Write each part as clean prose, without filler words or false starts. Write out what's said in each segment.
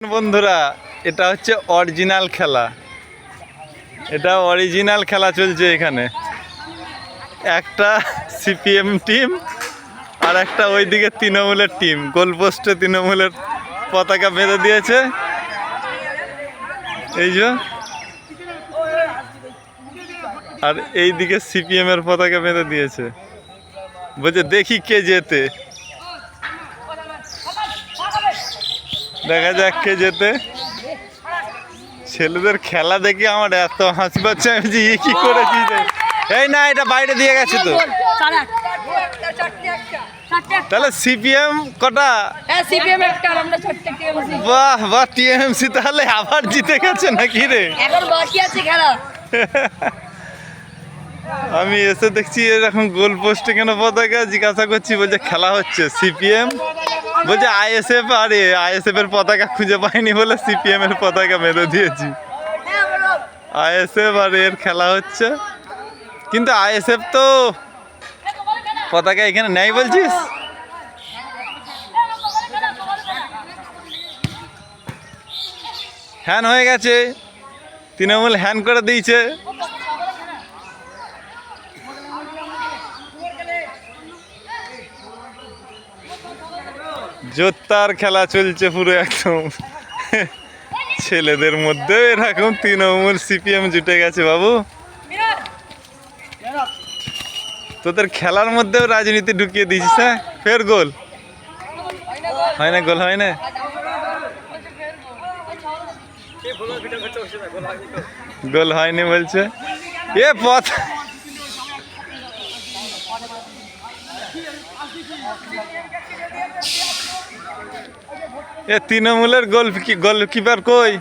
বন্ধুরা, এটা হচ্ছে অরিজিনাল খেলা। এটা অরিজিনাল খেলা চলছে এখানে। একটা সিপিএম টিম আর একটা ওইদিকে তৃণমূলের টিম। গোলপোস্টে তৃণমূলের পতাকা বেঁধে দিয়েছে, এই যে, আর এইদিকে সিপিএম এর পতাকা বেঁধে দিয়েছে। বলছে দেখি কে জেতে, দেখা যাক কে জেতে। ছেলেদের খেলা দেখে আমার এত হাসি পাচ্ছে, আমি যে কি করেছি। এই না, এটা বাইরে দিয়ে গেছে তো। তাহলে সিপিএম কটা? বাহ বাহ, টিএমসি তাহলে আবার জিতে গেছে নাকি রে? আমি এসে দেখছি এরকম গোল পোস্টে কেন পতাকা, জিজ্ঞাসা করছি, বলছে খেলা হচ্ছে সিপিএম, বলছে আইএসএফ, আর আইএসএফ এর পতাকা খুঁজে পাইনি বলে সিপিএম এর পতাকা মেরে দিয়েছি। আইএসএফ আর এর খেলা হচ্ছে, কিন্তু আইএসএফ তো পতাকা এখানে নেই বলছিস। হ্যান হয়ে গেছে, তৃণমূল হ্যান করে দিয়েছে। জোত্তার খেলা চলছে পুরো একদম। ছেলেদের মধ্যে এরকম তৃণমূল সিপিএম জুটে গেছে বাবু। তোদের খেলার মধ্যেও রাজনীতি ঢুকিয়ে দিয়েছিস। হ্যাঁ, ফের গোল হয় না, গোল হয় না, গোল হয়নি বলছে। এ পথ এ তৃণমূলের গোলকিপার কই?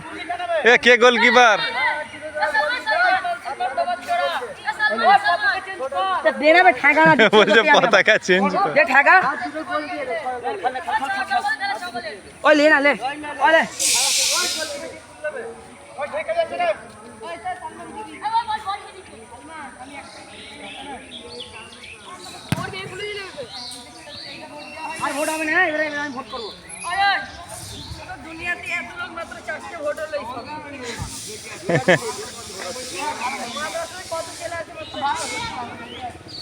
এ কে গোলকিপার? বলছে পতাকা চেঞ্জ কর। আর ভোট হবে না, এবারে আমি ভোট করবো। দুনিয়াতে এত লোক মাত্র 4টে ভোট হলো।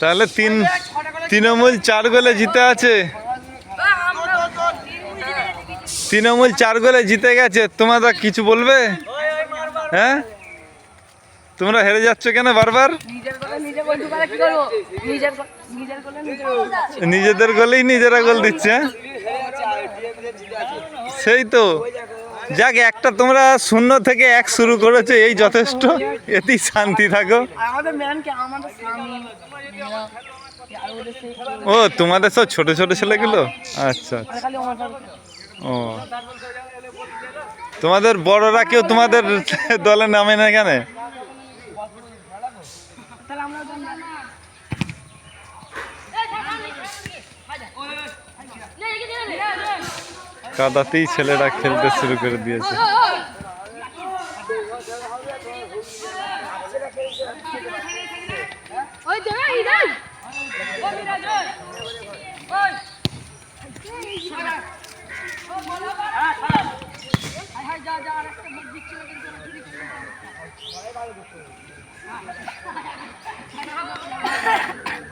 তাহলে তৃণমূল 4 গোলে জিতে আছে। তৃণমূল 4 গোলে জিতে গেছে। তোমরা কিছু বলবে? হ্যাঁ, তোমরা হেরে যাচ্ছ কেন বারবার? নিজেদের গোলেই নিজেরা গোল দিচ্ছে। সেই তো, যাক, একটা তোমরা 0 থেকে 1 শুরু করেছো, এই যথেষ্ট, এতেই শান্তি থাকো। ও, তোমাদের সব ছোট ছোট ছেলেগুলো? আচ্ছা, ও, তোমাদের বড়রা কেউ তোমাদের দলে নামে না কেন? কাদাতেই ছেলেরা খেলতে শুরু করে দিয়েছে।